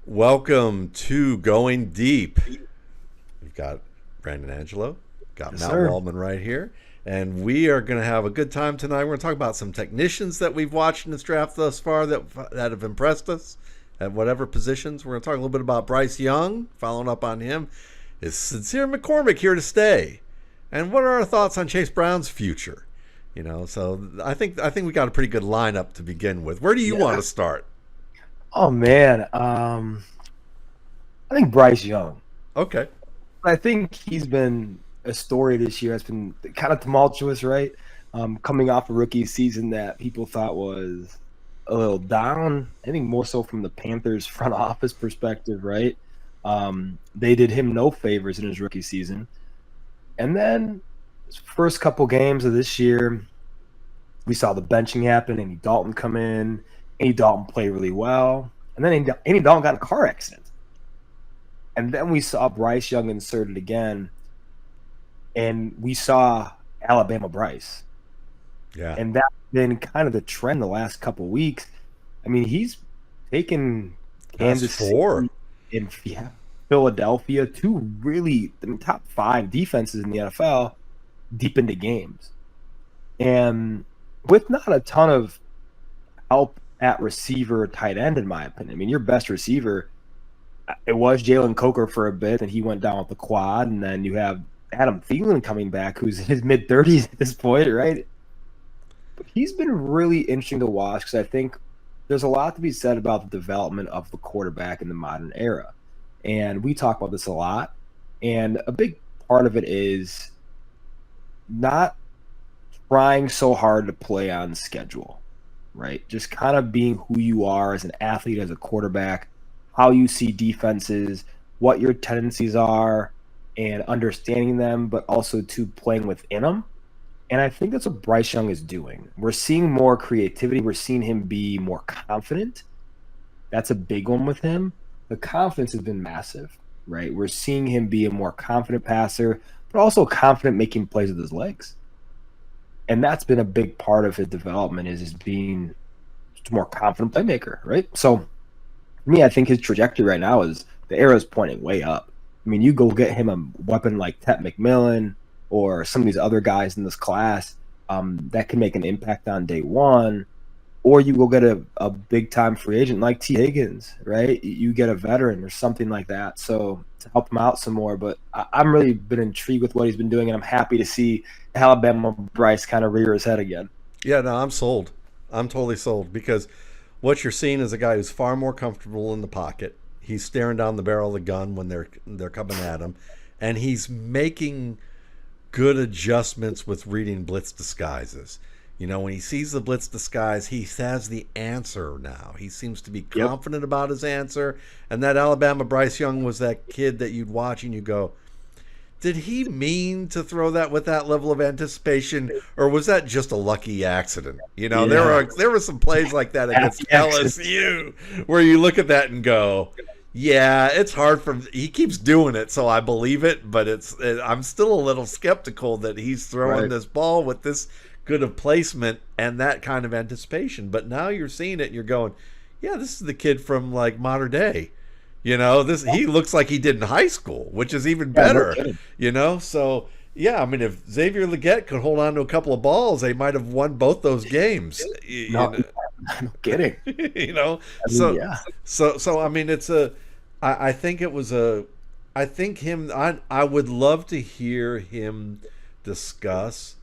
Welcome to Going Deep. We've got Brandon Angelo, got Yes, Matt sir. Waldman right here, and we are going to have a good time tonight. We're going to talk about some technicians that we've watched in this draft thus far that have impressed us at whatever positions. We're going to talk a little bit about Bryce Young, following up on him. Is Sincere McCormick here to stay? And what are our thoughts on Chase Brown's future? So I think we got a pretty good lineup to begin with. Where do you want Yeah. to start? Oh man. I think Bryce Young. Okay. I think he's been a story this year. It's been kind of tumultuous, right? Coming off a rookie season that people thought was a little down. I think more so from the Panthers front office perspective, right? They did him no favors in his rookie season. And then his first couple games of this year, we saw the benching happen. Andy Dalton come in. Andy Dalton play really well. And then Andy Dalton got in a car accident. And then we saw Bryce Young inserted again. And we saw Alabama Bryce. Yeah. And that's been kind of the trend the last couple of weeks. I mean, he's taken That's Kansas four. City and Philadelphia, two really top five defenses in the NFL, deep into games. And with not a ton of help at receiver, tight end, in my opinion. I mean, your best receiver, it was Jalen Coker for a bit, and he went down with the quad. And then you have Adam Thielen coming back, who's in his mid-30s at this point, right? But he's been really interesting to watch because I think there's a lot to be said about the development of the quarterback in the modern era. And we talk about this a lot. And a big part of it is not trying so hard to play on schedule, right? Just kind of being who you are as an athlete, as a quarterback, how you see defenses, what your tendencies are, and understanding them, but also to playing within them. And I think that's what Bryce Young is doing. We're seeing more creativity. We're seeing him be more confident. That's a big one with him. The confidence has been massive, right? We're seeing him be a more confident passer, but also confident making plays with his legs. And that's been a big part of his development is being a more confident playmaker, right? So for me, I think his trajectory right now is the arrow is pointing way up. I mean, you go get him a weapon like Tet McMillan or some of these other guys in this class that can make an impact on day one, or you go get a big time free agent like T. Higgins, right? You get a veteran or something like that. So to help him out some more. But I'm really been intrigued with what he's been doing, and I'm happy to see Alabama Bryce kind of rear his head again. Yeah, no, I'm sold. I'm totally sold because what you're seeing is a guy who's far more comfortable in the pocket. He's staring down the barrel of the gun when they're coming at him, and he's making good adjustments with reading blitz disguises. When he sees the blitz disguise, he has the answer now. He seems to be Yep. confident about his answer. And that Alabama Bryce Young was that kid that you'd watch and you go, did he mean to throw that with that level of anticipation, or was that just a lucky accident? Yeah. There were some plays like that against Happy accident. LSU where you look at that and go, yeah, it's hard for he keeps doing it, so I believe it, but I'm still a little skeptical that he's throwing Right. this ball with this good of placement and that kind of anticipation. But now you're seeing it and you're going, yeah, this is the kid from like modern day. This he looks like he did in high school, which is even Yeah, no better. kidding. So yeah, I mean, if Xavier Leggett could hold on to a couple of balls, they might have won both those games. No, no kidding. You know, I mean, so yeah. so I mean, I think it was I think him. I would love to hear him discuss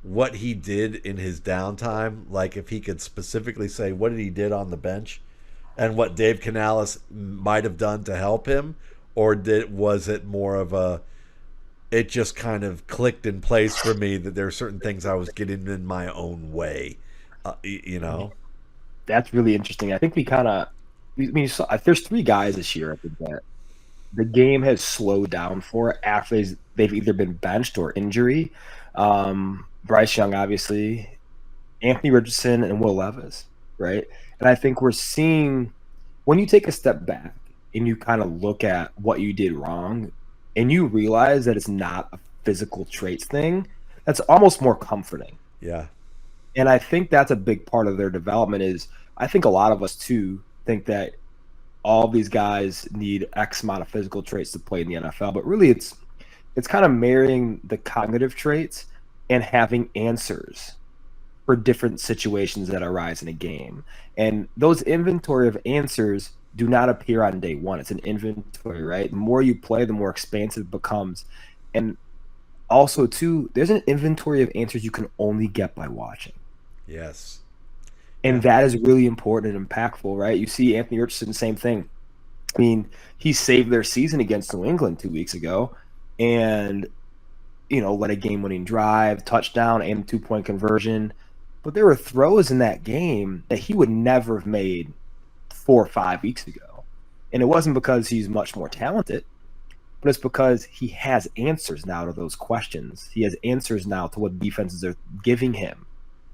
what he did in his downtime. Like if he could specifically say what did he did on the bench and what Dave Canales might have done to help him, or was it more of a it just kind of clicked in place for me that there are certain things I was getting in my own way, you know? That's really interesting. I think we kind of, I mean, there's three guys this year, I think, that the game has slowed down for after they've either been benched or injury. Bryce Young, obviously, Anthony Richardson, and Will Levis, right? And I think we're seeing when you take a step back and you kind of look at what you did wrong and you realize that it's not a physical traits thing, that's almost more comforting. Yeah. And I think that's a big part of their development is I think a lot of us too think that all these guys need X amount of physical traits to play in the NFL, but really it's kind of marrying the cognitive traits and having answers for different situations that arise in a game. And those inventory of answers do not appear on day one. It's an inventory, right? The more you play, the more expansive it becomes. And also, too, there's an inventory of answers you can only get by watching. Yes. And that is really important and impactful, right? You see Anthony Richardson, same thing. I mean, he saved their season against New England 2 weeks ago and, led a game-winning drive, touchdown, and 2-point conversion. But there were throws in that game that he would never have made 4 or 5 weeks ago. And it wasn't because he's much more talented, but it's because he has answers now to those questions. He has answers now to what defenses are giving him.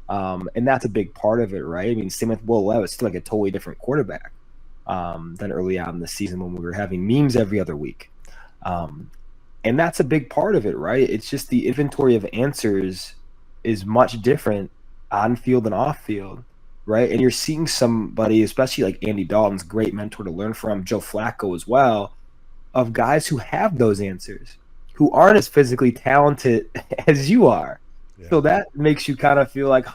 And that's a big part of it, right? I mean, same with Will Levis, still like a totally different quarterback than early on in the season when we were having memes every other week. And that's a big part of it, right? It's just the inventory of answers is much different on field and off field, right? And you're seeing somebody, especially like Andy Dalton's great mentor to learn from, Joe Flacco as well, of guys who have those answers, who aren't as physically talented as you are. Yeah. So that makes you kind of feel like,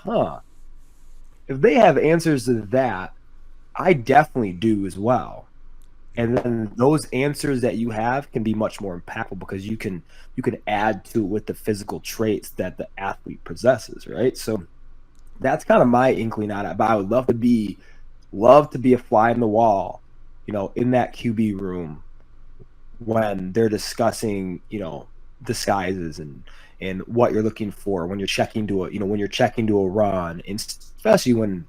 if they have answers to that, I definitely do as well. And then those answers that you have can be much more impactful because you can add to it with the physical traits that the athlete possesses, right? So that's kind of my inkling on it. But I would love to be a fly in the wall, in that QB room when they're discussing, disguises and what you're looking for when you're checking to a run, and especially when,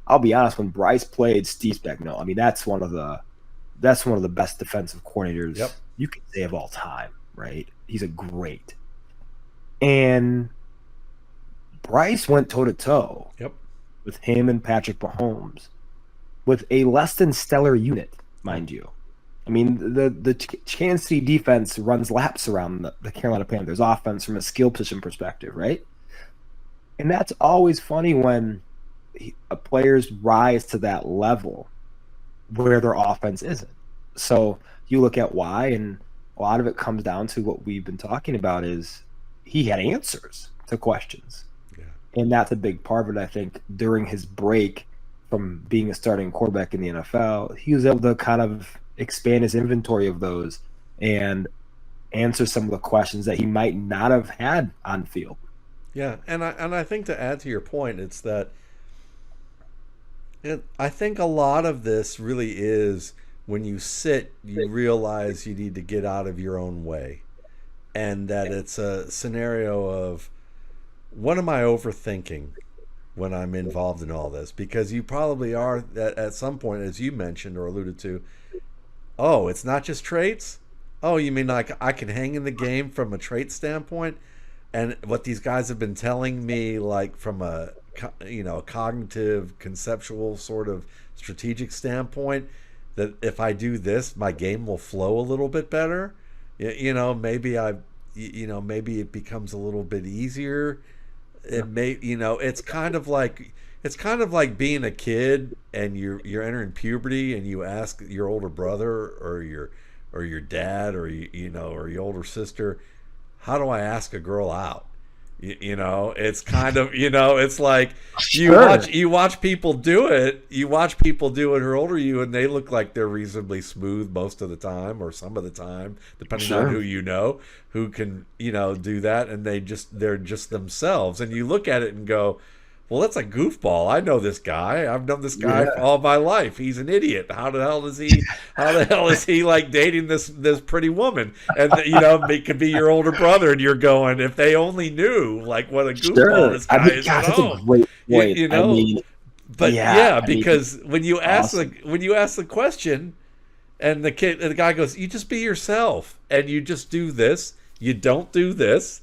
I'll be honest, when Bryce played Steve Spagnuolo, I mean, that's one of the best defensive coordinators you can say of all time, right? He's a great. And Bryce went toe-to-toe with him and Patrick Mahomes with a less than stellar unit, mind you. I mean, the Kansas City defense runs laps around the Carolina Panthers offense from a skill position perspective, right? And that's always funny when players rise to that level where their offense isn't. So you look at why, and a lot of it comes down to what we've been talking about is he had answers to questions. Yeah. And that's a big part of it, I think, during his break from being a starting quarterback in the NFL. He was able to kind of expand his inventory of those and answer some of the questions that he might not have had on field. Yeah, and I think to add to your point, it's that I think a lot of this really is when you sit, you realize you need to get out of your own way, and that it's a scenario of what am I overthinking when I'm involved in all this? Because you probably are at some point, as you mentioned or alluded to, oh, it's not just traits? Oh, you mean like I can hang in the game from a trait standpoint? And what these guys have been telling me, like from a cognitive, conceptual sort of strategic standpoint, that if I do this, my game will flow a little bit better. Maybe maybe it becomes a little bit easier. It may, it's kind of like being a kid and you're entering puberty and you ask your older brother or your dad or your older sister, how do I ask a girl out? It's kind of, it's like you watch people do it. You watch people do it who are older than you, and they look like they're reasonably smooth most of the time or some of the time, depending on who can, do that. And they're just themselves. And you look at it and go, well, that's a goofball. I know this guy. I've known this guy for all my life. He's an idiot. How the hell is he like dating this pretty woman? And it could be your older brother, and you're going, if they only knew like what a goofball this guy is at home. That's a great point. Because when you ask the question, and the guy goes, you just be yourself, and you just do this. You don't do this.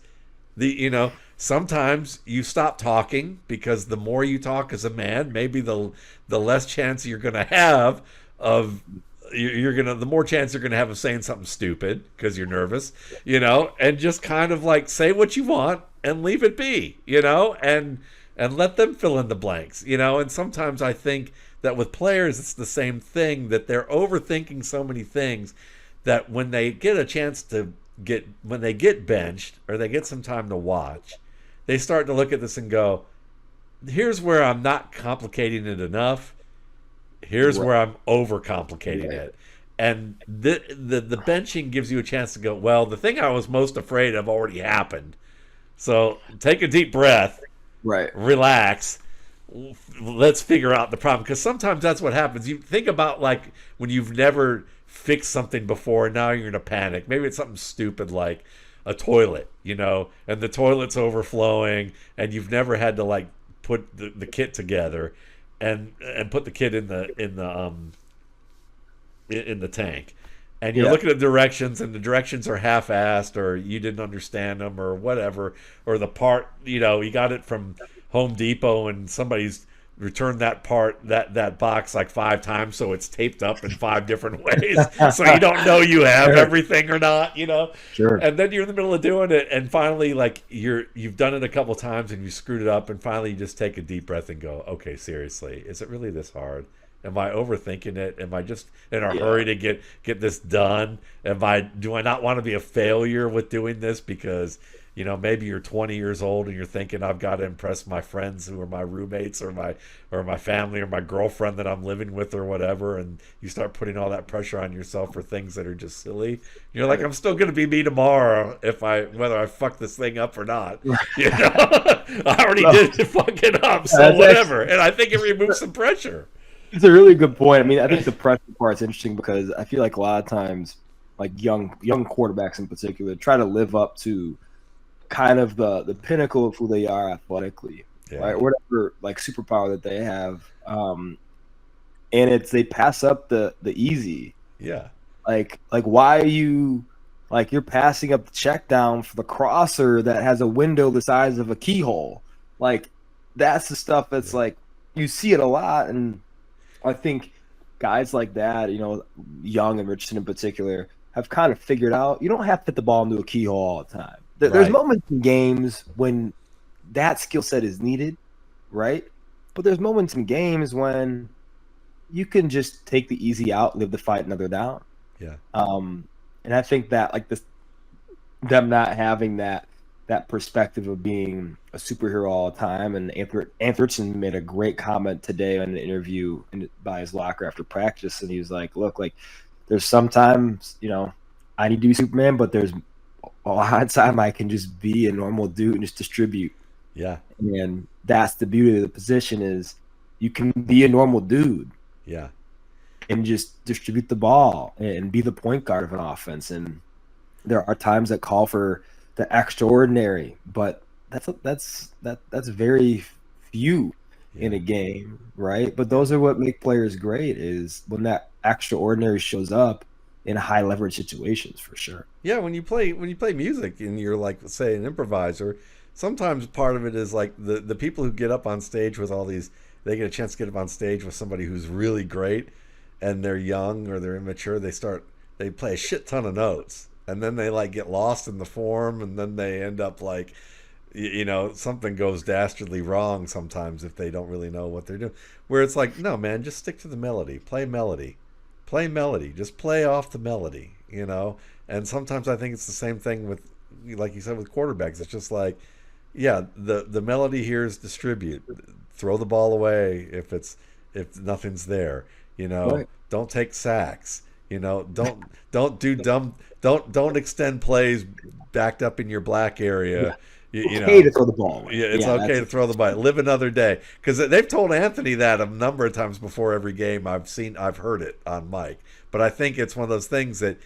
Sometimes you stop talking because the more you talk as a man, maybe the less chance you're going to have of the more chance you're going to have of saying something stupid because you're nervous, and just kind of like say what you want and leave it be, and let them fill in the blanks, and sometimes I think that with players it's the same thing, that they're overthinking so many things that when they get a chance to when they get benched or they get some time to watch, they start to look at this and go, here's where I'm not complicating it enough. Here's where I'm overcomplicating it. And the benching gives you a chance to go, well, the thing I was most afraid of already happened. So take a deep breath, relax, let's figure out the problem. Because sometimes that's what happens. You think about like when you've never fixed something before and now you're in a panic. Maybe it's something stupid like a toilet, you know, and the toilet's overflowing and you've never had to like put the kit together and put the kit in the tank, and you're looking at directions and the directions are half-assed or you didn't understand them or whatever, or the part, you know, you got it from Home Depot and somebody's returned that part, that box like 5 times, so it's taped up in 5 different ways, so you don't know you have everything or not, you know. And then you're in the middle of doing it, and finally, like you've done it a couple times and you screwed it up, and finally you just take a deep breath and go, okay, seriously, is it really this hard? Am I overthinking it? Am I just in a hurry to get this done? Do I not want to be a failure with doing this because, you know, maybe you're 20 years old and you're thinking I've got to impress my friends who are my roommates or my family or my girlfriend that I'm living with or whatever, and you start putting all that pressure on yourself for things that are just silly. You're like, I'm still going to be me tomorrow whether I fuck this thing up or not. You know, I already did fuck it up, so whatever. And I think it removes some pressure. It's a really good point. I mean, I think the pressure part's interesting because I feel like a lot of times, like young quarterbacks in particular, try to live up to kind of the pinnacle of who they are athletically, right? Whatever like superpower that they have, and they pass up the easy. Like why are you like you're passing up the check down for the crosser that has a window the size of a keyhole? Like that's the stuff that's like you see it a lot, and I think guys like that, you know, Young and Richardson in particular, have kind of figured out you don't have to hit the ball into a keyhole all the time. There's moments in games when that skill set is needed, right? But there's moments in games when you can just take the easy out, live the fight another down. And I think that like them not having that perspective of being a superhero all the time. And Anthony Richardson made a great comment today on an interview by his locker after practice, and he was like, look, like there's sometimes, you know, I need to be Superman, but there's a lot of time I can just be a normal dude and just distribute. And that's the beauty of the position is you can be a normal dude and just distribute the ball and be the point guard of an offense. And there are times that call for the extraordinary, but that's very few in a game, right? But those are what make players great, is when that extraordinary shows up in high leverage situations, for sure. When you play music and you're like, say, an improviser, sometimes part of it is like the people who get up on stage with all these, they get a chance to get up on stage with somebody who's really great and they're young or they're immature, they play a shit ton of notes. And then they like get lost in the form, and then they end up like, you know, something goes dastardly wrong sometimes if they don't really know what they're doing. Where it's like, no, man, just stick to the melody. Play melody. Just play off the melody, you know? And sometimes I think it's the same thing with, like you said, with quarterbacks. It's just like, the melody here is distribute. Throw the ball away if nothing's there, you know? Don't take sacks. You know, don't extend plays backed up in your black area. You know, to throw the ball. It's okay to throw the ball. Live another day, because they've told Anthony that a number of times before every game. I've heard it on mic, but I think it's one of those things that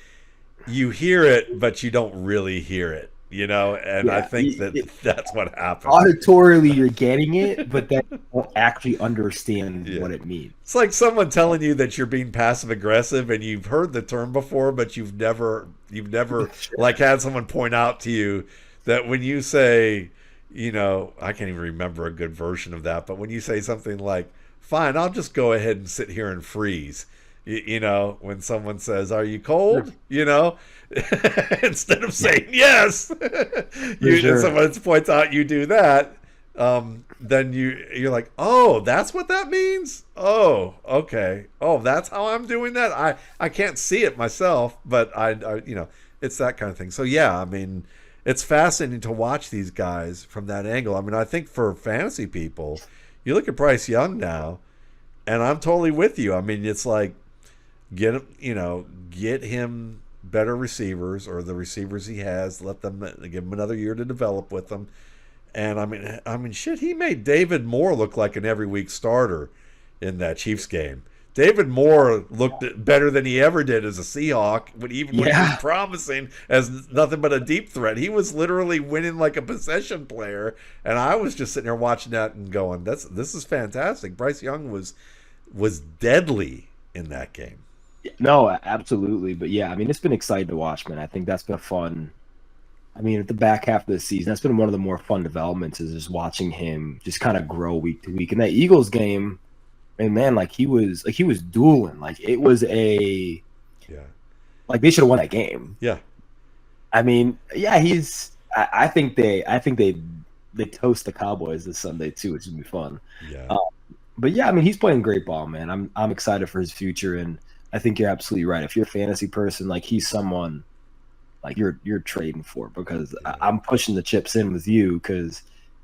you hear it, but you don't really hear it. You know, and I think that's what happens. Auditorily, you're getting it, but then you don't actually understand what it means. It's like someone telling you that you're being passive aggressive, and you've heard the term before, but you've never like had someone point out to you that when you say, you know, I can't even remember a good version of that, but when you say something like, "Fine, I'll just go ahead and sit here and freeze." You know, when someone says, "Are you cold?" You know, instead of saying yes, someone points out you do that. then you're like, oh, that's what that means. Oh, okay. Oh, that's how I'm doing that. I can't see it myself, but it's that kind of thing. So yeah, I mean, it's fascinating to watch these guys from that angle. I mean, I think for fantasy people, you look at Bryce Young now, and I'm totally with you. I mean, it's like get him better receivers or the receivers he has. Let them give him another year to develop with them. And I mean, shit, he made David Moore look like an every week starter in that Chiefs game. David Moore looked better than he ever did as a Seahawk, when he was promising as nothing but a deep threat. He was literally winning like a possession player, and I was just sitting there watching that and going, this is fantastic. Bryce Young was deadly in that game. No, absolutely. But yeah, I mean, it's been exciting to watch, man. I think that's been fun. I mean, at the back half of the season, that's been one of the more fun developments, is just watching him just kind of grow week to week. In that Eagles game, and man, he was dueling. Like, it was like they should have won that game. Yeah. I mean, yeah, I think they toast the Cowboys this Sunday too, which is gonna be fun. Yeah. But yeah, I mean, he's playing great ball, man. I'm excited for his future, and I think you're absolutely right. If you're a fantasy person, like, he's someone like you're trading for, because I'm pushing the chips in with you, because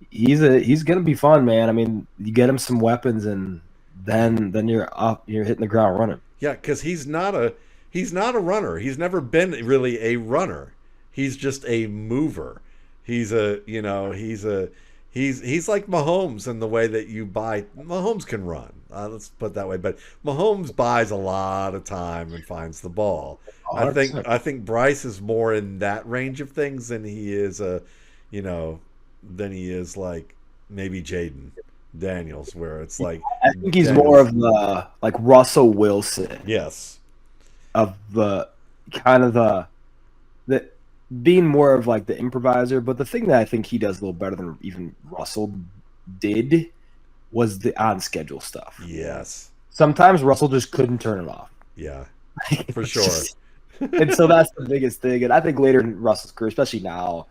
he's gonna be fun, man. I mean, you get him some weapons, and then you're hitting the ground running. Yeah, because he's not a runner. He's never been really a runner. He's just a mover. He's like Mahomes in the way that Mahomes can run. Let's put it that way. But Mahomes buys a lot of time and finds the ball. 100%. I think Bryce is more in that range of things than he is like maybe Jaden Daniels, where it's like, I think he's more of the like Russell Wilson. Yes. Of the kind of the being more of like the improviser. But the thing that I think he does a little better than even Russell did was the on schedule stuff. Yes. Sometimes Russell just couldn't turn it off. Yeah. For sure. And so that's the biggest thing. And I think later in Russell's career, especially now,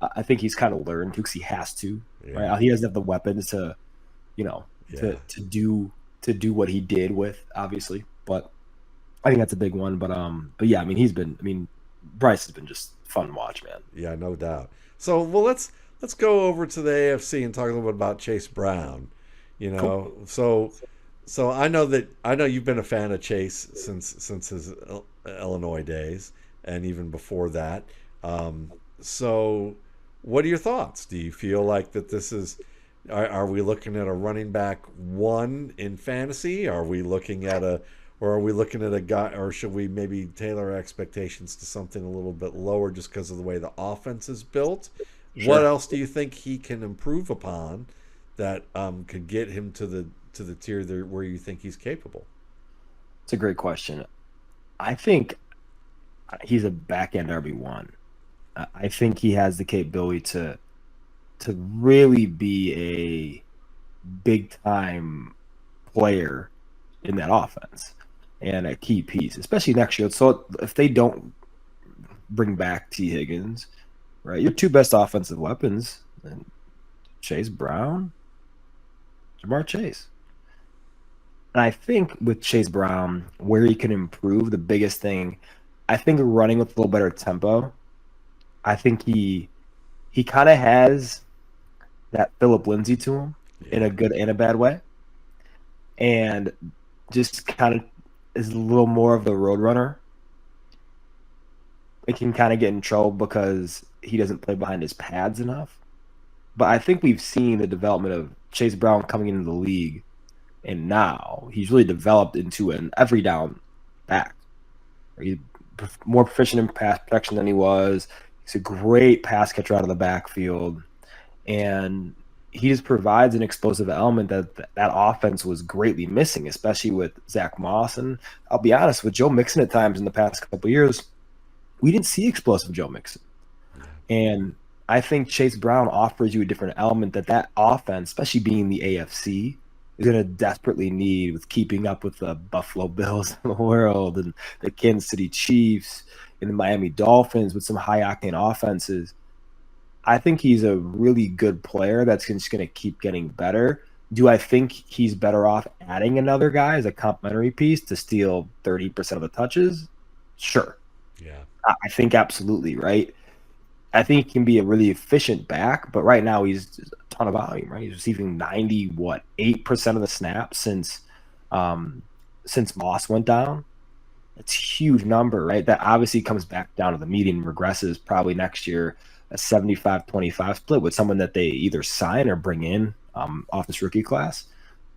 I think he's kind of learned because he has to. Yeah. Right? He doesn't have the weapons to, to do what he did with, obviously. But I think that's a big one. But yeah, I mean, Bryce has been just fun to watch, man. Yeah, no doubt. So, well, let's go over to the AFC and talk a little bit about Chase Brown. Cool. So I know you've been a fan of Chase since his Illinois days, and even before that. So what are your thoughts? Do you feel like that this is? Are we looking at a running back one in fantasy? Are we looking at a guy, or should we maybe tailor our expectations to something a little bit lower just because of the way the offense is built? Sure. What else do you think he can improve upon that could get him to the tier there where you think he's capable? It's a great question. I think he's a back-end RB1. I think he has the capability to really be a big-time player in that offense and a key piece, especially next year. So if they don't bring back T. Higgins, right, your two best offensive weapons, and Chase Brown, Jamar Chase. And I think with Chase Brown, where he can improve, the biggest thing, I think running with a little better tempo. I think he kind of has that Phillip Lindsay to him in a good and a bad way. And just kind of is a little more of the road runner. It can kind of get in trouble because he doesn't play behind his pads enough. But I think we've seen the development of Chase Brown coming into the league, and now he's really developed into an every down back. He's more proficient in pass protection than he was. He's a great pass catcher out of the backfield, and he just provides an explosive element that offense was greatly missing, especially with Zach Moss. And I'll be honest, with Joe Mixon at times in the past couple of years, we didn't see explosive Joe Mixon. And I think Chase Brown offers you a different element that offense, especially being the AFC, is going to desperately need, with keeping up with the Buffalo Bills in the world and the Kansas City Chiefs and the Miami Dolphins with some high-octane offenses. I think he's a really good player that's just going to keep getting better. Do I think he's better off adding another guy as a complementary piece to steal 30% of the touches? Sure. Yeah. I think absolutely, right? I think he can be a really efficient back, but right now he's a ton of volume, right? He's receiving 8% of the snaps since Moss went down. It's a huge number, right? That obviously comes back down to the median, regresses probably next year, a 75-25 split with someone that they either sign or bring in off this rookie class.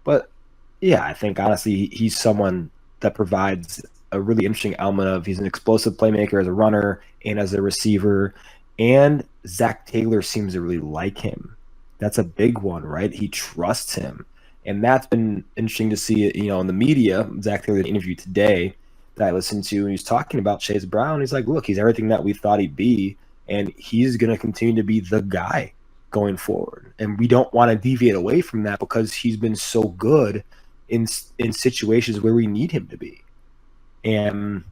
But yeah, I think honestly he's someone that provides a really interesting element of he's an explosive playmaker as a runner and as a receiver. And Zach Taylor seems to really like him. That's a big one, right? He trusts him. And that's been interesting to see, in the media. Zach Taylor interview today that I listened to, and he's talking about Chase Brown. He's like, look, he's everything that we thought he'd be, and he's going to continue to be the guy going forward. And we don't want to deviate away from that because he's been so good in situations where we need him to be. And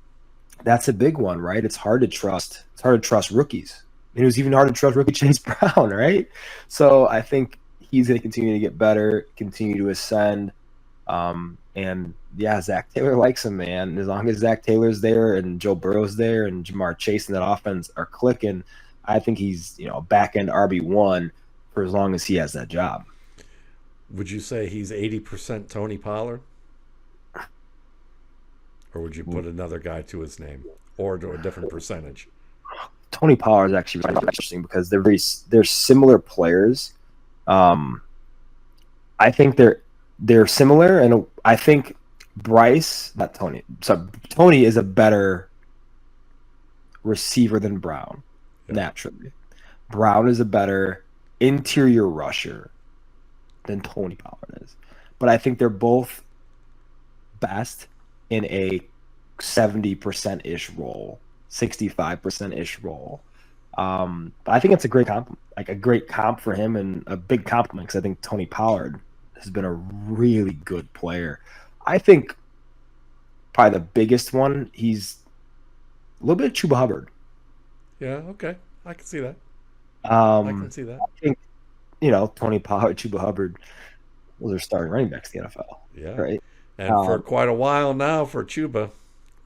that's a big one, right? It's hard to trust. It's hard to trust rookies. And it was even hard to trust rookie Chase Brown, right? So I think he's going to continue to get better, continue to ascend. And yeah, Zach Taylor likes him, man. And as long as Zach Taylor's there and Joe Burrow's there and Jamar Chase and that offense are clicking, I think he's, back end RB1 for as long as he has that job. Would you say he's 80% Tony Pollard? Or would you put another guy to his name or to a different percentage? Tony Pollard is actually really interesting because they're similar players. I think they're similar, and I think Tony is a better receiver than Brown, naturally. Brown is a better interior rusher than Tony Pollard is. But I think they're both best in a 70%-ish role, 65%-ish role. But I think it's a great comp for him, and a big compliment because I think Tony Pollard has been a really good player. I think probably the biggest one, he's a little bit of Chuba Hubbard. Yeah, okay. I can see that. I can see that. I think, Tony Pollard, Chuba Hubbard, those are starting running backs in the NFL. Yeah. Right. And for quite a while now for Chuba,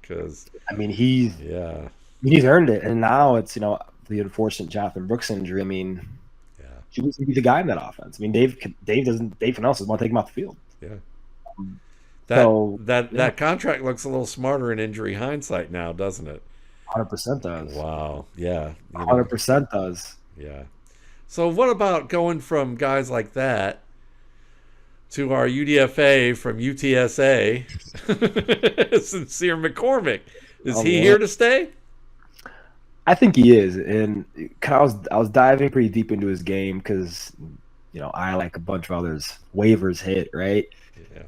because he's earned it, and now it's the unfortunate Jonathan Brooks injury. Chuba's gonna be the guy in that offense. Dave Fennell doesn't want to take him off the field. Yeah. That contract looks a little smarter in injury hindsight now, doesn't it? 100% does. Wow. Yeah. 100% does. Yeah. So what about going from guys like that to our UDFA from UTSA, Sincere McCormick? Is he here to stay? I think he is, and I was diving pretty deep into his game because, I, like a bunch of others, waivers hit, right? Yeah.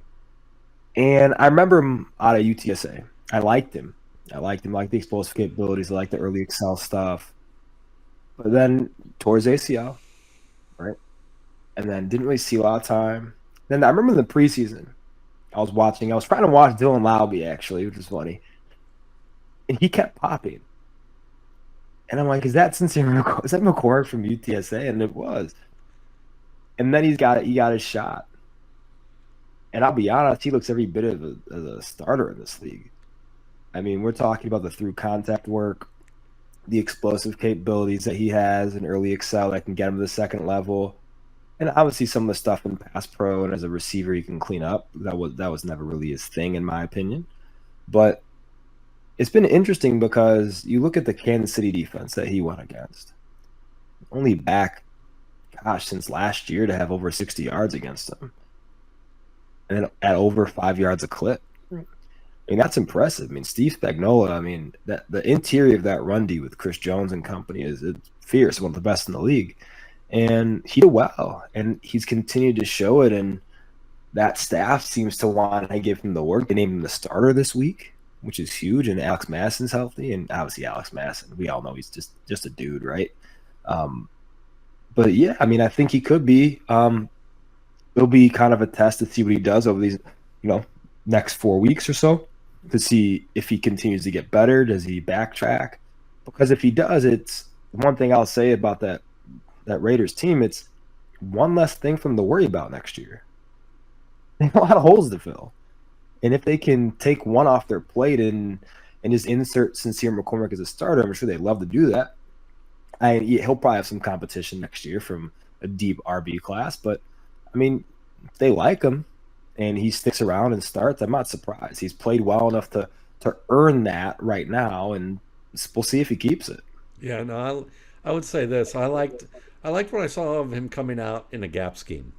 And I remember him out of UTSA. I liked him. I liked the explosive capabilities. I liked the early Excel stuff. But then towards ACL, right? And then didn't really see a lot of time. Then I remember in the preseason, I was trying to watch Dylan Lowby, actually, which is funny. And he kept popping. And I'm like, is that McCormick from UTSA? And it was. And then he got his shot. And I'll be honest, he looks every bit of a starter in this league. We're talking about the through contact work, the explosive capabilities that he has in early Excel that can get him to the second level. And obviously some of the stuff in pass pro and as a receiver he can clean up. That was never really his thing, in my opinion. But it's been interesting because you look at the Kansas City defense that he went against. Only back, since last year to have over 60 yards against them. And then at over 5 yards a clip. That's impressive. Steve Spagnuolo, the interior of that run D with Chris Jones and company is fierce, one of the best in the league. And he did well. And he's continued to show it, and that staff seems to want to give him the work. They named him the starter this week, which is huge, and Alex Masson's healthy, and obviously Alex Masson, we all know he's just a dude, right? But yeah, I think he could be. It'll be kind of a test to see what he does over these, next 4 weeks or so, to see if he continues to get better. Does he backtrack? Because if he does, it's one thing I'll say about that that Raiders team, it's one less thing for them to worry about next year. They have a lot of holes to fill. And if they can take one off their plate and just insert Sincere McCormick as a starter, I'm sure they'd love to do that. He'll probably have some competition next year from a deep RB class, but I mean, if they like him and he sticks around and starts, I'm not surprised. He's played well enough to earn that right now, and we'll see if he keeps it. Yeah, no, I would say this. I liked what I saw of him coming out in a gap scheme.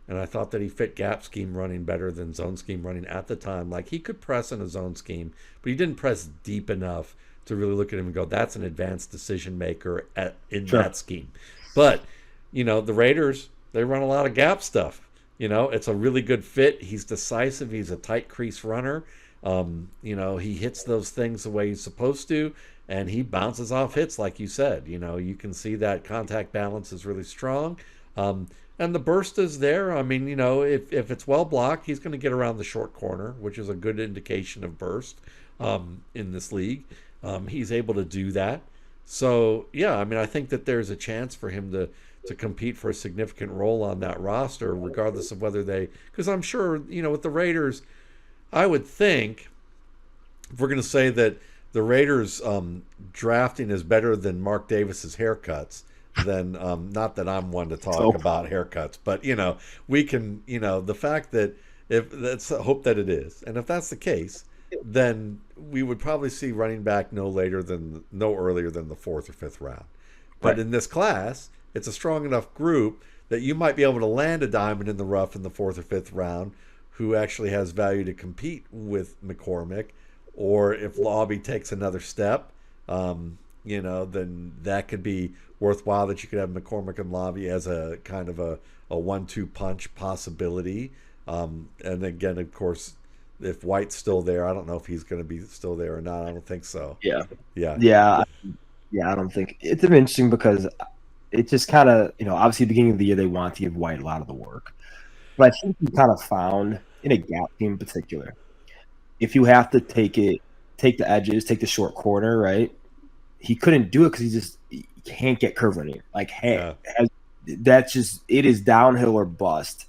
And I thought that he fit gap scheme running better than zone scheme running at the time. Like he could press in a zone scheme, but he didn't press deep enough to really look at him and go, that's an advanced decision maker in Sure. that scheme. But, the Raiders, they run a lot of gap stuff. It's a really good fit. He's decisive. He's a tight crease runner. He hits those things the way he's supposed to, and he bounces off hits, like you said. You can see that contact balance is really strong. And the burst is there. I mean, if it's well blocked, he's going to get around the short corner, which is a good indication of burst in this league. He's able to do that. So, yeah, I mean, I think that there's a chance for him to compete for a significant role on that roster, regardless of whether because I'm sure, with the Raiders, I would think, if we're going to say that the Raiders drafting is better than Mark Davis's haircuts, then not that I'm one to talk about haircuts, but we can, the fact that if let's hope that it is, and if that's the case, then we would probably see running back no earlier than the 4th or 5th round. But Right. in this class, it's a strong enough group that you might be able to land a diamond in the rough in the 4th or 5th round who actually has value to compete with McCormick, or if Lobby takes another step, then that could be worthwhile, that you could have McCormick and Lobby as a kind of a 1-2 punch possibility. And again, of course, if White's still there, I don't know if he's going to be still there or not. I don't think so. Yeah. Yeah. Yeah. I don't think it's interesting because it just kind of, obviously beginning of the year, they want to give White a lot of the work. But I think you kind of found in a gap team in particular, if you have to take the edges, take the short corner, right? He couldn't do it because he can't get curve linear. Like, hey, that's just, it is downhill or bust.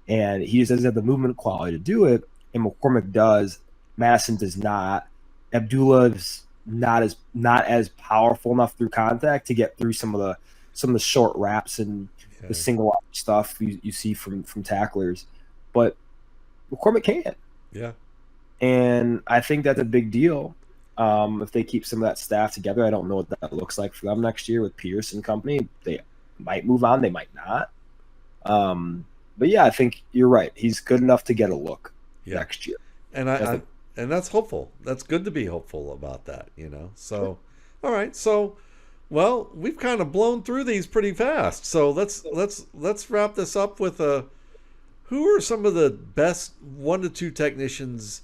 And he just doesn't have the movement quality to do it. And McCormick does. Madison does not. Abdullah's not as powerful enough through contact to get through some of the short wraps and the single arm stuff you see from tacklers. But McCormick can. Yeah. And I think that's a big deal. If they keep some of that staff together, I don't know what that looks like for them next year with Pierce and company. They might move on, they might not. But yeah, I think you're right. He's good enough to get a look next year. And and that's hopeful. That's good to be hopeful about that, So, all right. So, well, we've kind of blown through these pretty fast. So let's wrap this up with who are some of the best 1 to 2 technicians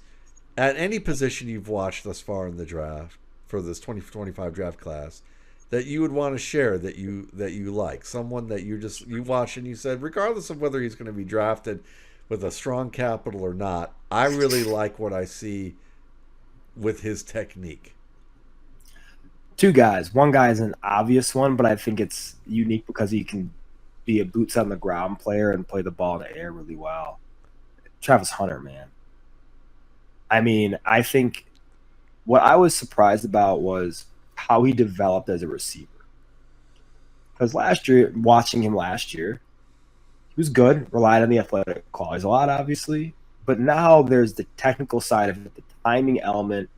at any position you've watched thus far in the draft for this 2025 draft class that you would want to share, that you like, someone that you watched and you said, regardless of whether he's going to be drafted with a strong capital or not, I really like what I see with his technique. 2 guys. One guy is an obvious one, but I think it's unique because he can be a boots on the ground player and play the ball in the air really well. Travis Hunter, man. I mean, I think what I was surprised about was how he developed as a receiver. Because watching him last year, he was good, relied on the athletic qualities a lot, obviously. But now there's the technical side of it, the timing element,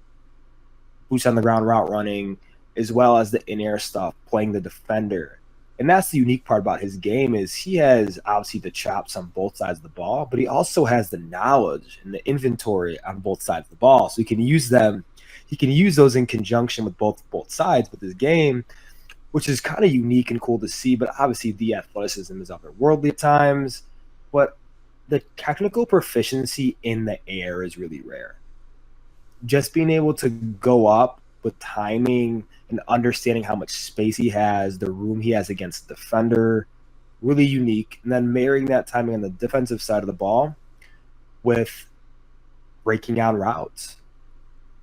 boots on the ground route running, as well as the in-air stuff, playing the defender. And that's the unique part about his game is he has obviously the chops on both sides of the ball, but he also has the knowledge and the inventory on both sides of the ball. So he can use them. He can use those in conjunction with both sides with his game, which is kind of unique and cool to see. But obviously the athleticism is otherworldly at times. But the technical proficiency in the air is really rare. Just being able to go up with timing and understanding how much space he has, the room he has against the defender, really unique. And then marrying that timing on the defensive side of the ball with breaking out routes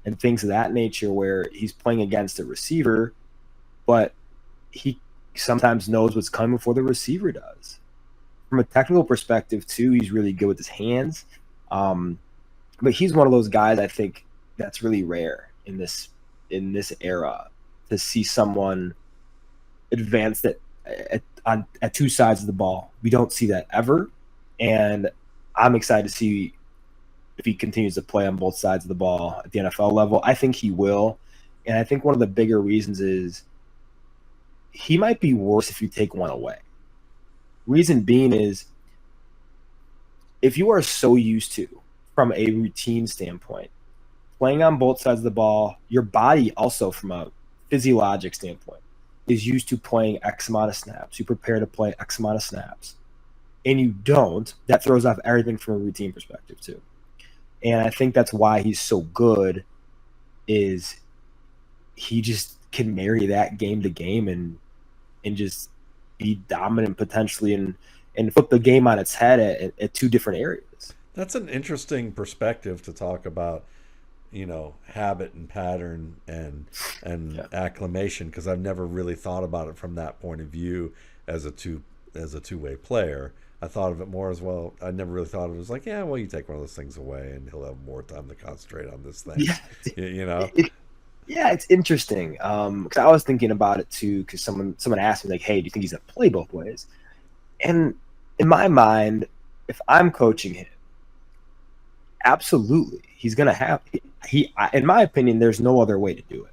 and things of that nature where he's playing against a receiver, but he sometimes knows what's coming before the receiver does. From a technical perspective, too, he's really good with his hands. But he's one of those guys I think that's really rare in this era to see someone advance at two sides of the ball. We don't see that ever, and I'm excited to see if he continues to play on both sides of the ball at the NFL level. I think he will, and I think one of the bigger reasons is he might be worse if you take one away. Reason being is if you are so used to, from a routine standpoint, playing on both sides of the ball, your body also from a physiologic standpoint is used to playing X amount of snaps. You prepare to play X amount of snaps, and you don't. That throws off everything from a routine perspective too. And I think that's why he's so good is he just can marry that game to game and just be dominant potentially and flip the game on its head at two different areas. That's an interesting perspective to talk about, habit and pattern and acclimation, because I've never really thought about it from that point of view as a two-way player. I thought of it more as, well, I never really thought of it as like, well, you take one of those things away and he'll have more time to concentrate on this thing. Yeah, it's interesting. Because I was thinking about it too, because someone asked me, like, hey, do you think he's going to play both ways? And in my mind, if I'm coaching him, absolutely, he's going to have in my opinion, there's no other way to do it,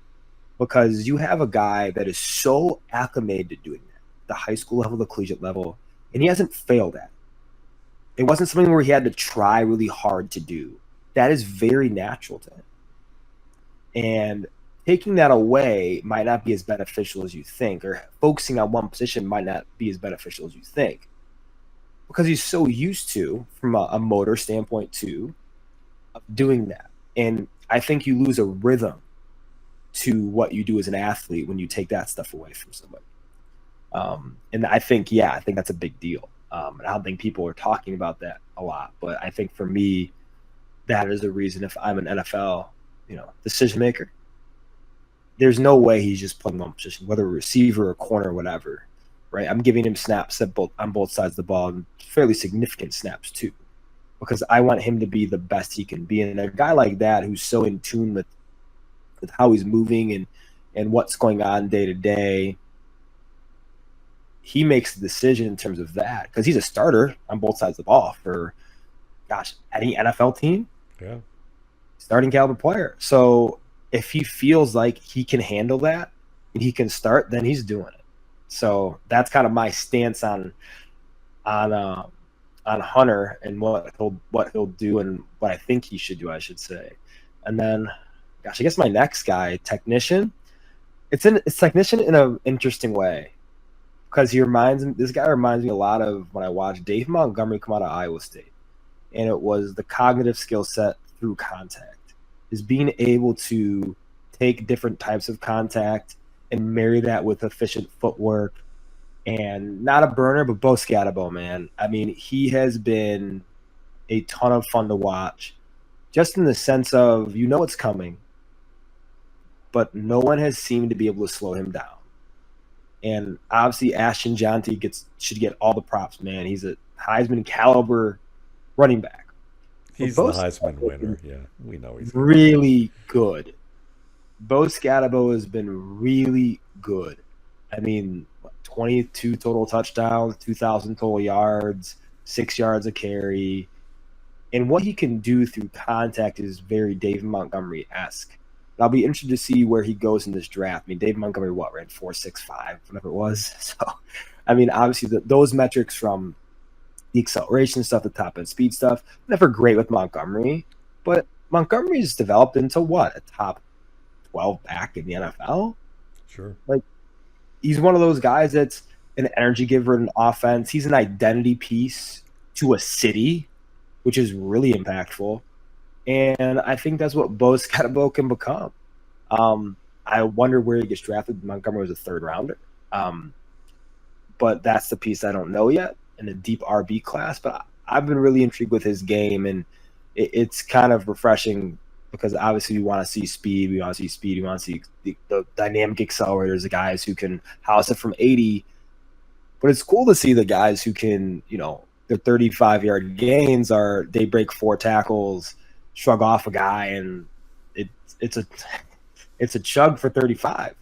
because you have a guy that is so acclimated to doing that, the high school level, the collegiate level, and he hasn't failed at it. It wasn't something where he had to try really hard to do. That is very natural to him. And taking that away might not be as beneficial as you think, or focusing on one position might not be as beneficial as you think, because he's so used to, from a motor standpoint too, of doing that. And I think you lose a rhythm to what you do as an athlete when you take that stuff away from somebody. And I think that's a big deal. And I don't think people are talking about that a lot, but I think for me, that is a reason. If I'm an NFL, decision maker, there's no way he's just playing one position, whether a receiver or corner or whatever, right? I'm giving him snaps on both sides of the ball, and fairly significant snaps too, because I want him to be the best he can be. And a guy like that, who's so in tune with how he's moving and what's going on day to day, he makes the decision in terms of that, because he's a starter on both sides of the ball for, any NFL team. Yeah. Starting caliber player. So if he feels like he can handle that and he can start, then he's doing it. So that's kind of my stance on Hunter and what he'll do and what I think he should do, I should say. And then, I guess my next guy, technician. It's technician in an interesting way, because this guy reminds me a lot of when I watched Dave Montgomery come out of Iowa State, and it was the cognitive skill set through contact, is being able to take different types of contact and marry that with efficient footwork, and not a burner, but Bo Scatabo, man. I mean, he has been a ton of fun to watch, just in the sense of, it's coming, but no one has seemed to be able to slow him down. And obviously Ashton Jonty should get all the props, man. He's a Heisman caliber running back. He's the Heisman winner. Yeah, we know he's really good. Bo Scatabo has been really good. I mean, 22 total touchdowns, 2,000 total yards, 6 yards a carry. And what he can do through contact is very David Montgomery-esque. I'll be interested to see where he goes in this draft. I mean, David Montgomery, ran 4.65, whatever it was. So, I mean, obviously those metrics from the acceleration stuff, the top end speed stuff, never great with Montgomery, but Montgomery's developed into a top 12 back in the NFL. Sure. Like, he's one of those guys that's an energy giver in offense. He's an identity piece to a city, which is really impactful. And I think that's what Bo Scatabo can become. I wonder where he gets drafted. Montgomery was a third rounder. But that's the piece I don't know yet in a deep RB class. But I've been really intrigued with his game, and it's kind of refreshing, because obviously we want to see speed. We want to see the dynamic accelerators, the guys who can house it from 80 But it's cool to see the guys who can, their 35-yard gains they break 4 tackles, shrug off a guy, and it's a chug for 35.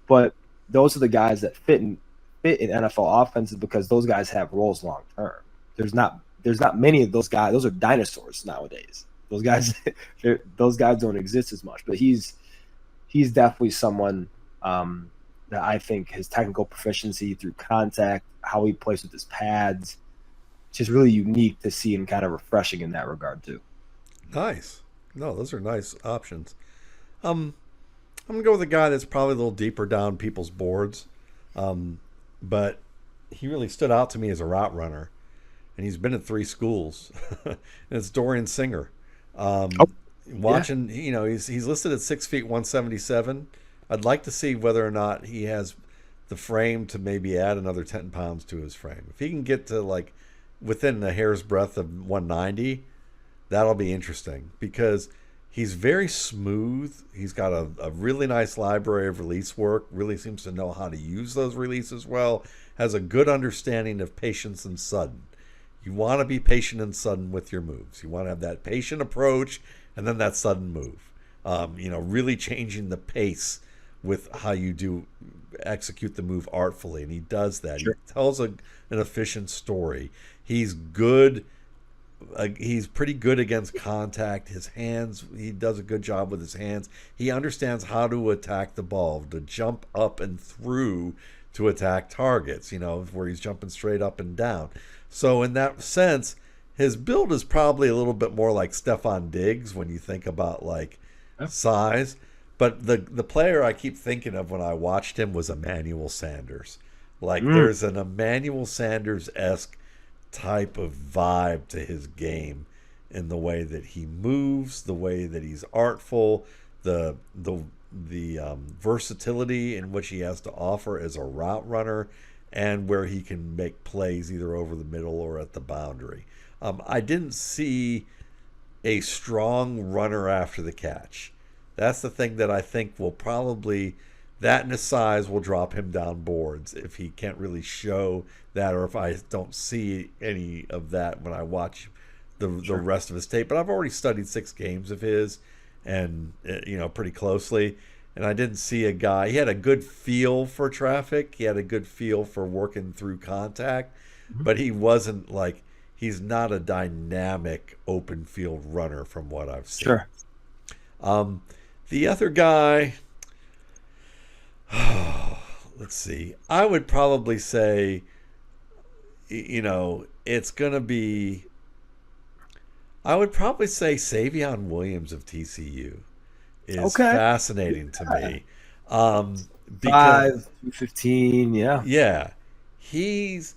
But those are the guys that fit in NFL offenses because those guys have roles long term. There's not many of those guys. Those are dinosaurs nowadays. Those guys don't exist as much. But he's definitely someone that I think his technical proficiency through contact, how he plays with his pads, just really unique to see and kind of refreshing in that regard too. Nice. No, those are nice options. I'm gonna go with a guy that's probably a little deeper down people's boards, but he really stood out to me as a route runner, and he's been at 3 schools. And it's Dorian Singer. Watching, he's listed at 6 feet 177. I'd like to see whether or not he has the frame to maybe add another 10 pounds to his frame. If he can get to like within a hair's breadth of 190, that'll be interesting because he's very smooth. He's got a really nice library of release work, really seems to know how to use those releases well, has a good understanding of patience and sudden. You want to be patient and sudden with your moves. You want to have that patient approach and then that sudden move. Really changing the pace with how you execute the move artfully, and he does that. Sure. He tells an efficient story. He's good. He's pretty good against contact. His hands, he does a good job with his hands. He understands how to attack the ball, to jump up and through to attack targets, where he's jumping straight up and down. So in that sense, his build is probably a little bit more like Stephon Diggs when you think about size. But the player I keep thinking of when I watched him was Emmanuel Sanders. There's an Emmanuel Sanders-esque type of vibe to his game in the way that he moves, the way that he's artful, the versatility in which he has to offer as a route runner, and where he can make plays either over the middle or at the boundary. I didn't see a strong runner after the catch. That's the thing that I think will probably, that and his size will drop him down boards if he can't really show that, or if I don't see any of that when I watch the rest of his tape. But I've already studied 6 games of his, and pretty closely, and I didn't see a guy. He had a good feel for traffic. He had a good feel for working through contact, but he wasn't he's not a dynamic open field runner from what I've seen. Sure. The other guy, let's see. I would probably say, it's going to be, I would probably say Savion Williams of TCU is fascinating to me. Because 5'15", yeah. Yeah. He's,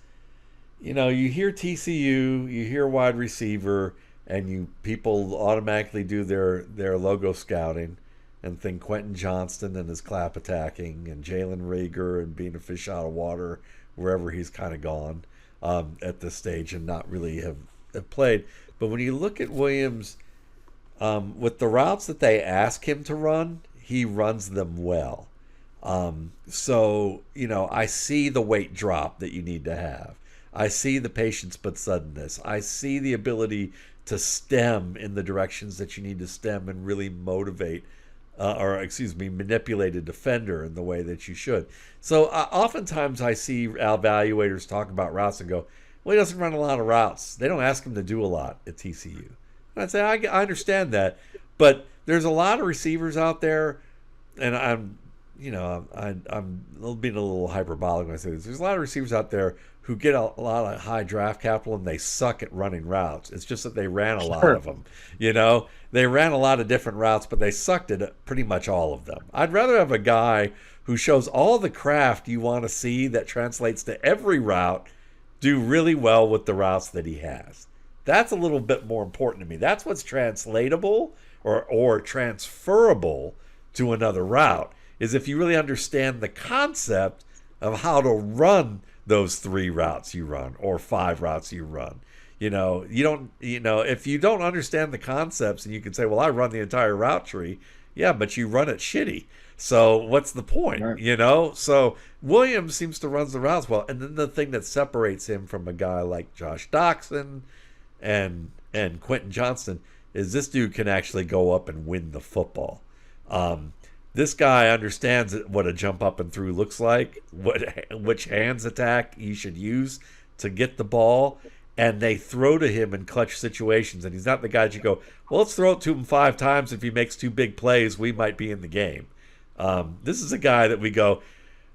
you hear TCU, you hear wide receiver, and people automatically do their logo scouting and think Quentin Johnston and his clap attacking and Jalen Reagor and being a fish out of water wherever he's kind of gone at this stage and not really have played. But when you look at Williams, with the routes that they ask him to run, he runs them well. So, I see the weight drop that you need to have. I see the patience but suddenness. I see the ability to stem in the directions that you need to stem and really manipulate a defender in the way that you should. So oftentimes I see evaluators talk about routes and go, well, he doesn't run a lot of routes. They don't ask him to do a lot at TCU. And I'd say, I understand that, but there's a lot of receivers out there, and I'm being a little hyperbolic when I say this. There's a lot of receivers out there who get a lot of high draft capital and they suck at running routes. It's just that they ran a lot of them. They ran a lot of different routes, but they sucked at pretty much all of them. I'd rather have a guy who shows all the craft you want to see that translates to every route, do really well with the routes that he has. That's a little bit more important to me. That's what's translatable or transferable to another route, is if you really understand the concept of how to run those 3 routes you run or 5 routes you run. If you don't understand the concepts and you can say, well, I run the entire route tree. Yeah, but you run it shitty. So what's the point, Right. you know? So Williams seems to run the routes well, and then the thing that separates him from a guy like Josh Doxson and Quentin Johnston is this dude can actually go up and win the football. Um, this guy understands what a jump up and through looks like, which hands attack he should use to get the ball, and they throw to him in clutch situations. And he's not the guy that you go, well, let's throw it to him 5 times. If he makes 2 big plays, we might be in the game. This is a guy that we go,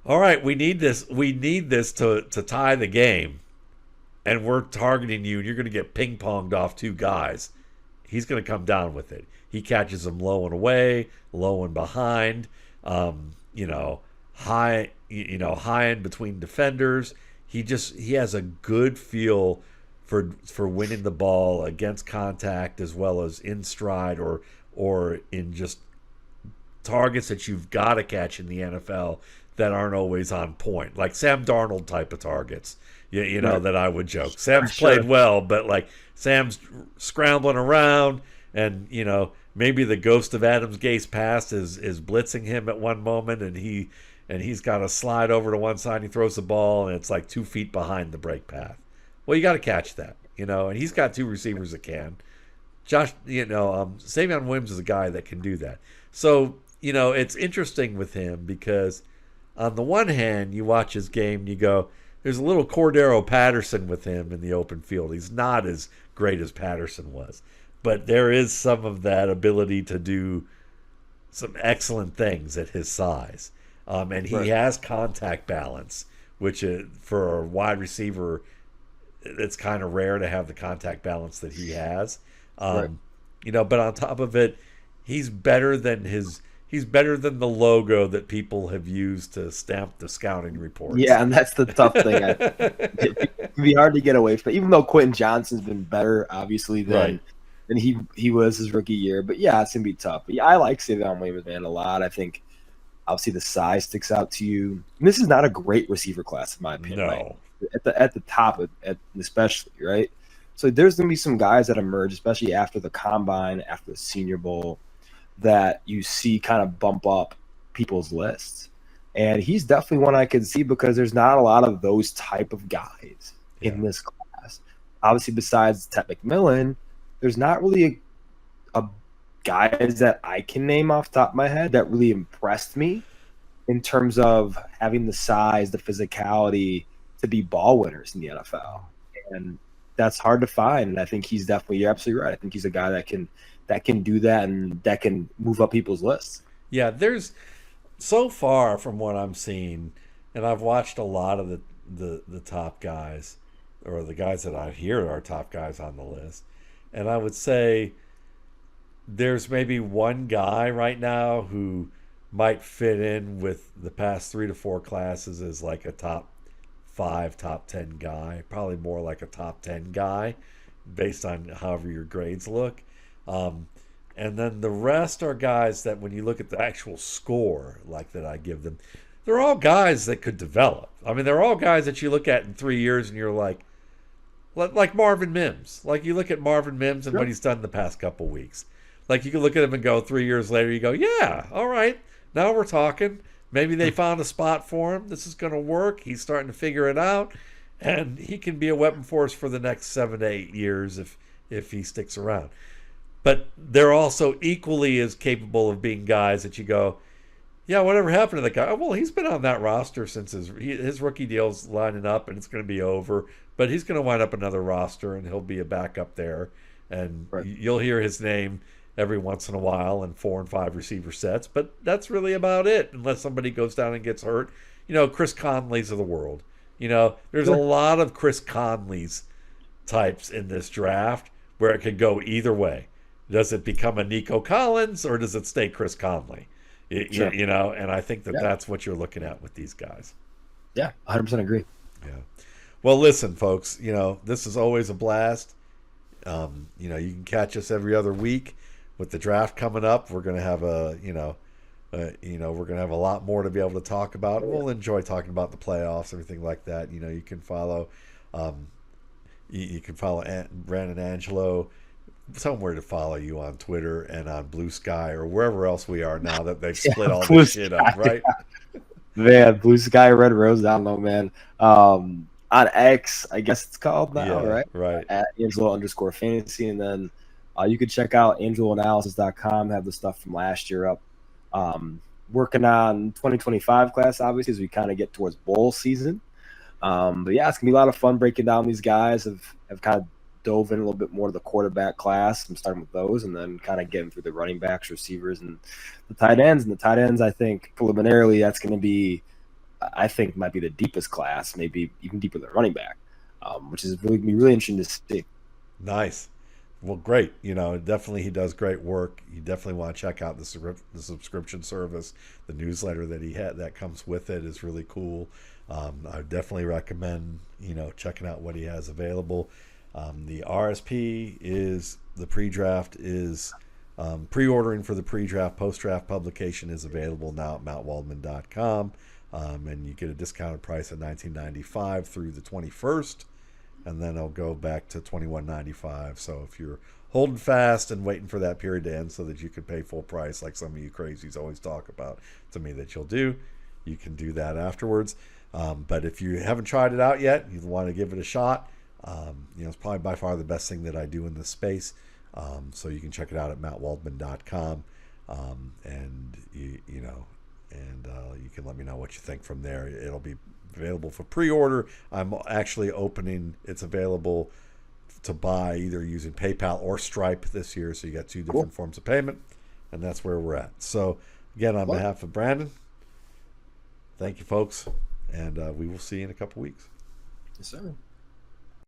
all right, we need this. We need this to tie the game, and we're targeting you, and you're going to get ping ponged off 2 guys. He's going to come down with it. He catches them low and away, low and behind, high, high in between defenders. He has a good feel for winning the ball against contact as well as in stride or in just targets that you've got to catch in the NFL that aren't always on point, like Sam Darnold type of targets. Right. That I would joke. Sam's played well, but like Sam's scrambling around, and maybe the ghost of Adams Gase past is blitzing him at one moment, and he's got to slide over to one side. And he throws the ball, and it's like 2 feet behind the break path. Well, you got to catch that, and he's got 2 receivers that can. Savion Williams is a guy that can do that. So it's interesting with him because on the one hand, you watch his game and you go, there's a little Cordero Patterson with him in the open field. He's not as great as Patterson was, but there is some of that ability to do some excellent things at his size. And he has contact balance, which for a wide receiver, it's kind of rare to have the contact balance that he has. But on top of it, he's better than the logo that people have used to stamp the scouting reports. Yeah, and that's the tough thing. It can be hard to get away from. Even though Quentin Johnston's been better, obviously, than he was his rookie year. But yeah, it's gonna be tough. But yeah, I like Savion Williams, man, a lot. I think obviously the size sticks out to you. And this is not a great receiver class, in my opinion. No. Right? At the top, especially, right? So there's gonna be some guys that emerge, especially after the combine, after the Senior Bowl, that you see kind of bump up people's lists. And he's definitely one I could see because there's not a lot of those type of guys in this class. Obviously, besides Ted McMillan, there's not really a guys that I can name off the top of my head that really impressed me in terms of having the size, the physicality to be ball winners in the NFL. And that's hard to find. And I think he's definitely, you're absolutely right. I think he's a guy that can do that and that can move up people's lists. Yeah, there's so far from what I'm seeing, and I've watched a lot of the top guys, or the guys that I hear are top guys on the list, and I would say there's maybe one guy right now who might fit in with the past 3 to 4 classes as like a top 5, top 10 guy, probably more like a top 10 guy based on however your grades look. And then the rest are guys that when you look at the actual score, like that I give them, they're all guys that could develop. I mean, they're all guys that you look at in 3 years and you're like Marvin Mims. Like you look at Marvin Mims and what he's done the past couple weeks. Like you can look at him and go 3 years later, you go, yeah, all right, now we're talking. Maybe they found a spot for him. This is going to work. He's starting to figure it out. And he can be a weapon force for the next 7 to 8 years if he sticks around. But they're also equally as capable of being guys that you go, yeah, whatever happened to that guy? Oh, well, he's been on that roster since his rookie deal's lining up, and it's going to be over. But he's going to wind up another roster, and he'll be a backup there. And you'll hear his name every once in a while in 4 and 5 receiver sets. But that's really about it, unless somebody goes down and gets hurt. Chris Conleys of the world. There's a lot of Chris Conleys types in this draft where it could go either way. Does it become a Nico Collins or does it stay Chris Conley? Sure. And I think that's what you're looking at with these guys. Yeah, 100% agree. Yeah. Well, listen, folks, this is always a blast. You can catch us every other week with the draft coming up. We're going to have we're going to have a lot more to be able to talk about. We'll enjoy talking about the playoffs, everything like that. You can follow, Brandon Angelo somewhere to follow you on Twitter and on Blue Sky or wherever else we are now that they've Yeah, split all Blue this shit up, Sky. right? Man, Blue Sky, Red Rose, I don't know, man. On X, I guess it's called now, Yeah, right? right. At Angelo_fantasy. And then you could check out angeloanalysis.com, have the stuff from last year up. Working on 2025 class, obviously, as we kind of get towards bowl season. But yeah, it's going to be a lot of fun breaking down these guys. Have kind of dove in a little bit more to the quarterback class. I'm starting with those and then kind of getting through the running backs, receivers, and the tight ends. And the tight ends, I think, preliminarily, that's going to be, I think, might be the deepest class, maybe even deeper than running back, which is really interesting to see. Nice. Well, great. Definitely he does great work. You definitely want to check out the subscription service. The newsletter that he had that comes with it is really cool. I definitely recommend, checking out what he has available. The RSP is the pre-draft is pre-ordering for the pre-draft, post-draft publication is available now at mattwaldman.com. And you get a discounted price at $19.95 through the 21st. And then it'll go back to $21.95. So if you're holding fast and waiting for that period to end so that you can pay full price, like some of you crazies always talk about to me that you'll do, you can do that afterwards. But if you haven't tried it out yet, you want to give it a shot. It's probably by far the best thing that I do in this space. So you can check it out at mattwaldman.com. And you can let me know what you think from there. It'll be available for pre-order. I'm actually opening. It's available to buy either using PayPal or Stripe this year. So you got two different forms of payment, and that's where we're at. So again, on behalf of Brandon, thank you, folks, and we will see you in a couple weeks. Yes, sir.